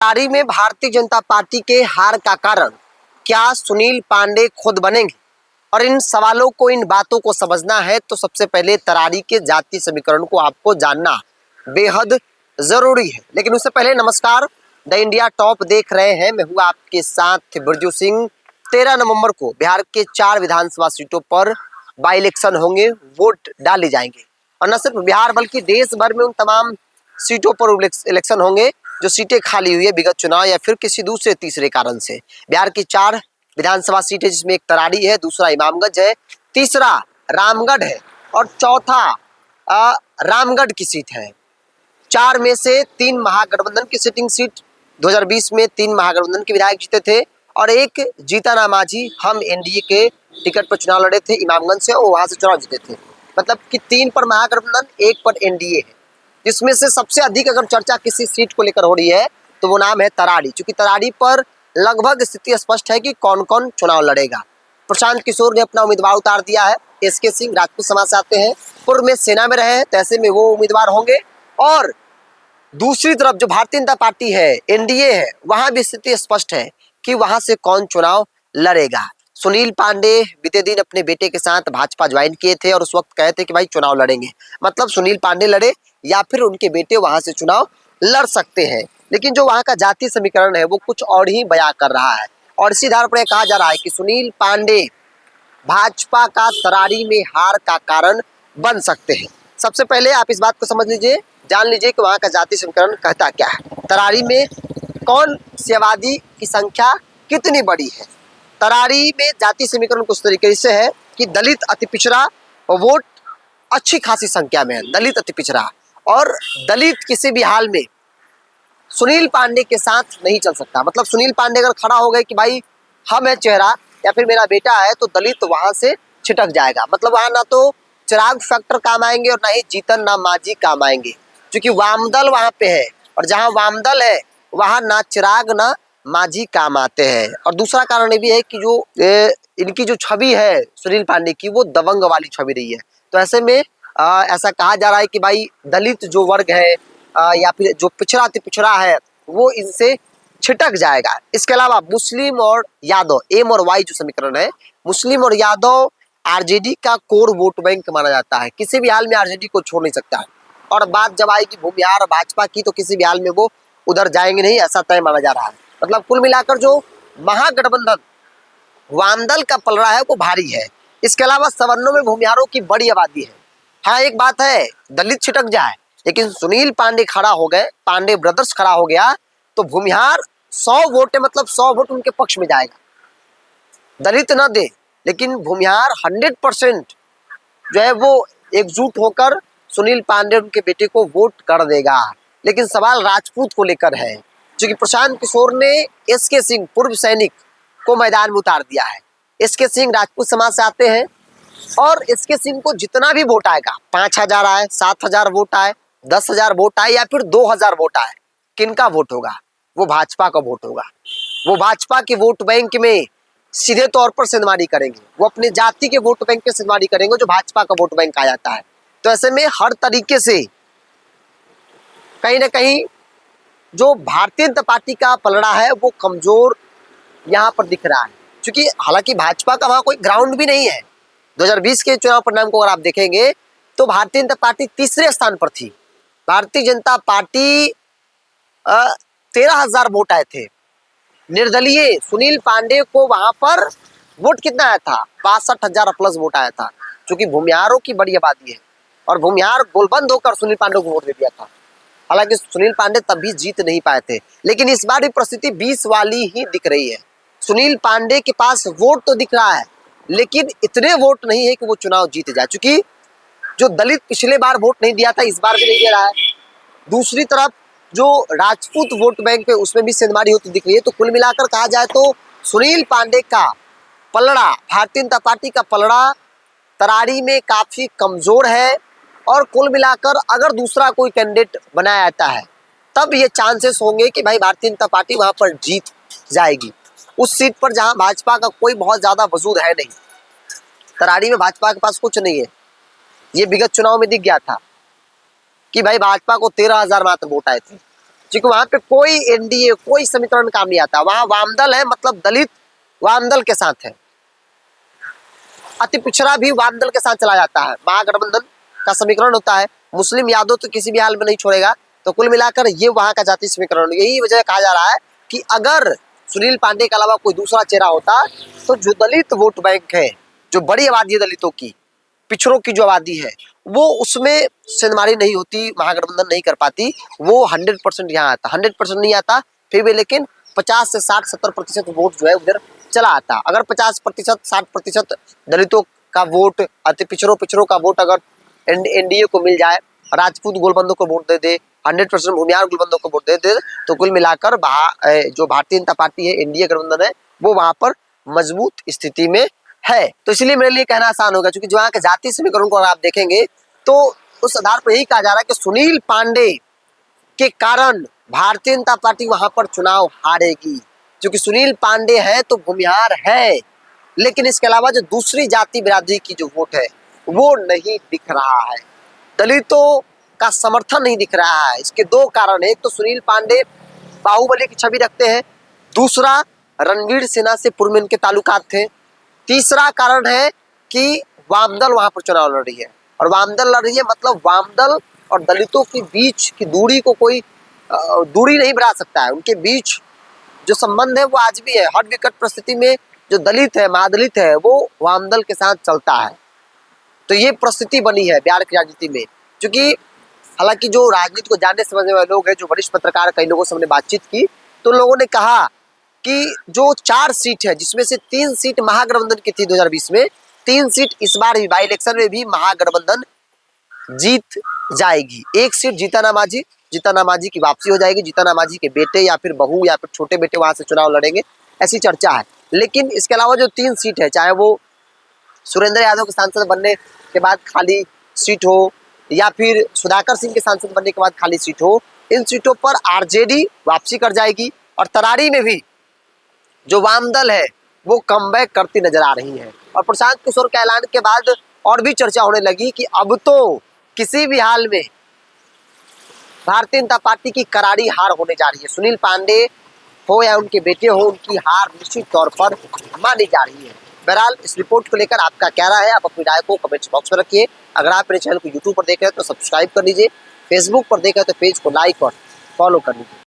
तरारी में भारतीय जनता पार्टी के हार का कारण क्या सुनील पांडे खुद बनेंगे? और इन सवालों को, इन बातों को समझना है तो सबसे पहले तरारी के जातीय समीकरण को आपको जानना बेहद जरूरी है। लेकिन उससे पहले नमस्कार, द इंडिया टॉप देख रहे हैं, मैं हूँ आपके साथ बिरजू सिंह। 13 नवंबर को बिहार के 4 विधानसभा सीटों पर बाई इलेक्शन होंगे, वोट डाले जाएंगे। और न सिर्फ बिहार बल्कि देश भर में उन तमाम सीटों पर इलेक्शन होंगे जो सीटें खाली हुई है विगत चुनाव या फिर किसी दूसरे तीसरे कारण से। बिहार की 4 विधानसभा सीटें, जिसमें एक तरारी है, दूसरा इमामगंज है, तीसरा रामगढ़ है और चौथा रामगढ़ की सीट है। 4 में से 3 महागठबंधन की सिटिंग सीट, 2020 में 3 महागठबंधन के विधायक जीते थे और एक जीतन मांझी हम एनडीए के टिकट पर चुनाव लड़े थे इमामगंज से और वहां से चुनाव जीते थे। मतलब कि 3 पर महागठबंधन, 1 पर एनडीए है। जिसमें से सबसे अधिक अगर चर्चा किसी सीट को लेकर हो रही है तो वो नाम है तरारी, क्योंकि तरारी पर लगभग स्थिति स्पष्ट है कि कौन कौन चुनाव लड़ेगा। प्रशांत किशोर ने अपना उम्मीदवार उतार दिया है। एसके सिंह राजपूत समाज से आते हैं, पूर्व में सेना में रहे हैं, तो ऐसे में वो उम्मीदवार होंगे। और दूसरी तरफ जो भारतीय जनता पार्टी है, एनडीए है, वहां भी स्थिति स्पष्ट है कि वहां से कौन चुनाव लड़ेगा। सुनील पांडे बीते दिन अपने बेटे के साथ भाजपा ज्वाइन किए थे और उस वक्त कहे थे कि भाई चुनाव लड़ेंगे। मतलब सुनील पांडे लड़े या फिर उनके बेटे वहां से चुनाव लड़ सकते हैं। लेकिन जो वहां का जातीय समीकरण है वो कुछ और ही बयां कर रहा है और इसी आधार पर कहा जा रहा है कि सुनील पांडे भाजपा का तरारी में हार का कारण बन सकते हैं। सबसे पहले आप इस बात को समझ लीजिए, जान लीजिए कि वहां का जातीय समीकरण कहता क्या है। तरारी में कौन सी आबादी की संख्या कितनी बड़ी है। तरारी में जातीय समीकरण कुछ तरीके से है कि दलित अति पिछड़ा वोट अच्छी खासी संख्या में है, दलित अति पिछड़ा, और दलित किसी भी हाल में सुनील पांडे के साथ नहीं चल सकता। मतलब सुनील पांडे अगर खड़ा हो गए कि भाई हम है चेहरा या फिर मेरा बेटा है, तो दलित वहां से छिटक जाएगा। मतलब वहां ना तो चिराग फैक्टर काम आएंगे और ना ही जीतन ना मांझी काम आएंगे, क्योंकि वामदल वहां पे है और जहां वामदल है वहां ना चिराग ना मांझी काम आते हैं। और दूसरा कारण ये भी है कि जो इनकी जो छवि है सुनील पांडे की, वो दबंग वाली छवि रही है। तो ऐसे में ऐसा कहा जा रहा है कि भाई दलित जो वर्ग है या फिर जो पिछड़ा अति पिछड़ा है वो इनसे छिटक जाएगा। इसके अलावा मुस्लिम और यादव, एम और वाई जो समीकरण है, मुस्लिम और यादव आरजेडी का कोर वोट बैंक माना जाता है, किसी भी हाल में आरजेडी को छोड़ नहीं सकता है। और बात जब आएगी भूमिहार भाजपा की तो किसी भी हाल में वो उधर जाएंगे नहीं, ऐसा तय माना जा रहा है। मतलब कुल मिलाकर जो महागठबंधन वामदल का पलड़ा है वो भारी है। इसके अलावा सवर्णों में भूमिहारों की बड़ी आबादी है। हाँ, एक बात है, दलित छिटक जाए, लेकिन सुनील पांडे खड़ा हो गए, पांडे ब्रदर्स खड़ा हो गया तो भूमिहार 100 वोट है, मतलब 100 वोट उनके पक्ष में जाएगा। दलित ना दे लेकिन भूमिहार 100% जो है वो एकजुट होकर सुनील पांडे उनके बेटे को वोट कर देगा। लेकिन सवाल राजपूत को लेकर है, क्योंकि प्रशांत किशोर ने एसके सिंह पूर्व सैनिक को मैदान में उतार दिया है। एसके सिंह राजपूत समाज से आते हैं और एसके सिंह को जितना भी वोट आएगा, 5000 आए, 7000 वोट आए, 10,000 वोट आए या फिर 2000 वोट आए, किनका वोट होगा? वो भाजपा का वोट होगा। वो भाजपा के वोट बैंक में सीधे तौर पर सेंधमारी करेंगे, वो अपने जाति के वोट बैंक में सेंधमारी करेंगे जो भाजपा का वोट बैंक आ जाता है। तो ऐसे में हर तरीके से कहीं ना कहीं जो भारतीय जनता पार्टी का पलड़ा है वो कमजोर यहाँ पर दिख रहा है, क्योंकि हालांकि भाजपा का वहां कोई ग्राउंड भी नहीं है। 2020 के चुनाव परिणाम को अगर आप देखेंगे तो भारतीय जनता पार्टी तीसरे स्थान पर थी। भारतीय जनता पार्टी 13,000 वोट आए थे। निर्दलीय सुनील पांडे को वहां पर वोट कितना आया था? 62,000 प्लस वोट आया था, क्योंकि भूमिहारों की बड़ी आबादी है और भूमिहार गोलबंद होकर सुनील पांडे को वोट दे दिया था। हालांकि सुनील पांडे तब भी जीत नहीं पाए थे, लेकिन इस बार भी परिस्थिति 20 वाली ही दिख रही है। सुनील पांडे के पास वोट तो दिख रहा है लेकिन इतने वोट नहीं है कि वो चुनाव जीत जाए, क्योंकि जो दलित पिछले बार वोट नहीं दिया था इस बार भी नहीं दे रहा है। दूसरी तरफ जो राजपूत वोट बैंक पे उसमें भी सेंधमारी होती दिख रही है। तो कुल मिलाकर कहा जाए तो सुनील पांडे का पलड़ा, भारतीय जनता पार्टी का पलड़ा तरारी में काफी कमजोर है। और कुल मिलाकर अगर दूसरा कोई कैंडिडेट बनाया जाता है तब ये चांसेस होंगे कि भाई भारतीय जनता पार्टी वहां पर जीत जाएगी उस सीट पर जहां भाजपा का कोई बहुत ज्यादा वजूद है नहीं। तरारी में भाजपा के पास कुछ नहीं है। ये विगत चुनाव में दिख गया था कि भाई भाजपा को 13,000 मात्र वोट आए थे। क्योंकि वहां पे कोई एनडीए कोई समीकरण काम नहीं आता। वहां वामदल है, मतलब दलित वामदल के साथ है, अति पिछड़ा भी वामदल के साथ चला जाता है। महागठबंधन का समीकरण होता है, मुस्लिम यादव तो किसी भी हाल में नहीं छोड़ेगा। तो कुल मिलाकर ये वहां का जाति समीकरण, यही वजह कहा जा रहा है कि अगर सुनील पांडे के अलावा कोई दूसरा चेहरा होता तो जो दलित वोट बैंक है, जो बड़ी आबादी है दलितों की, पिछड़ों की जो आबादी है, वो उसमें सेंधमारी नहीं होती, महागठबंधन नहीं कर पाती। वो 100% यहाँ आता, 100% नहीं आता फिर भी, लेकिन 50 से 60-70% वोट जो है उधर चला आता। अगर 50%, 60% दलितों का वोट, अति पिछड़ों का वोट अगर एनडीए को मिल जाए, राजपूत गोलबंदों को वोट दे दे, 100% भूमिहार गोलबंदों को वोट दे दे, तो कुल मिलाकर जो भारतीय जनता पार्टी है, एनडीए गठबंधन है, वो वहां पर मजबूत स्थिति में है। तो इसलिए मेरे लिए कहना आसान होगा, क्योंकि जो यहाँ के जातीय समीकरण को अगर आप देखेंगे तो उस आधार पर यही कहा जा रहा है कि सुनील पांडे के कारण भारतीय जनता पार्टी वहां पर चुनाव हारेगी। क्योंकि सुनील पांडे है तो भूमिहार है, लेकिन इसके अलावा जो दूसरी जाति बिरादरी की जो वोट है वो नहीं दिख रहा है, दलितों का समर्थन नहीं दिख रहा है। इसके दो कारण है, एक तो सुनील पांडे बाहुबली की छवि रखते हैं, दूसरा रणवीर सिन्हा से पूर्व में इनके ताल्लुकात थे, तीसरा कारण है कि वामदल वहां पर चुनाव लड़ रही है। और वामदल लड़ रही है मतलब वामदल और दलितों के बीच की दूरी को कोई दूरी नहीं बढ़ा सकता है। उनके बीच जो संबंध है वो आज भी है। हर विकट परिस्थिति में जो दलित है, महादलित है, वो वामदल के साथ चलता है। तो ये परिस्थिति बनी है बिहार की राजनीति में। क्योंकि हालांकि जो राजनीति को जानने समझने वाले लोग हैं, जो वरिष्ठ पत्रकार, कई लोगों से हमने बातचीत की, तो लोगों ने कहा कि जो 4 सीट है, जिसमें से 3 सीट महागठबंधन की थी 2020 में, 3 सीट इस बार बाई इलेक्शन में भी महागठबंधन जीत जाएगी। 1 सीट जीतन मांझी की वापसी हो जाएगी, जीतन मांझी के बेटे या फिर बहू या फिर छोटे बेटे वहां से चुनाव लड़ेंगे, ऐसी चर्चा है। लेकिन इसके अलावा जो 3 सीट है, चाहे वो सुरेंद्र यादव के सांसद बनने के बाद खाली सीट हो या फिर सुधाकर सिंह के सांसद बनने के बाद खाली सीट हो, इन सीटों पर आरजेडी वापसी कर जाएगी। और तरारी में भी जो वामदल है वो कमबैक करती नजर आ रही है। और प्रशांत किशोर के ऐलान के बाद और भी चर्चा होने लगी कि अब तो किसी भी हाल में भारतीय जनता पार्टी की करारी हार होने जा रही है। सुनील पांडे हो या उनके बेटे हो, उनकी हार निश्चित तौर पर मानी जा रही है। बहरहाल इस रिपोर्ट को लेकर आपका क्या राय है, आप अपनी राय को कमेंट्स बॉक्स में रखिए। अगर आप मेरे चैनल को यूट्यूब पर देख रहे हैं तो सब्सक्राइब कर लीजिए, फेसबुक पर देख रहे हैं तो पेज को लाइक और फॉलो कर लीजिए।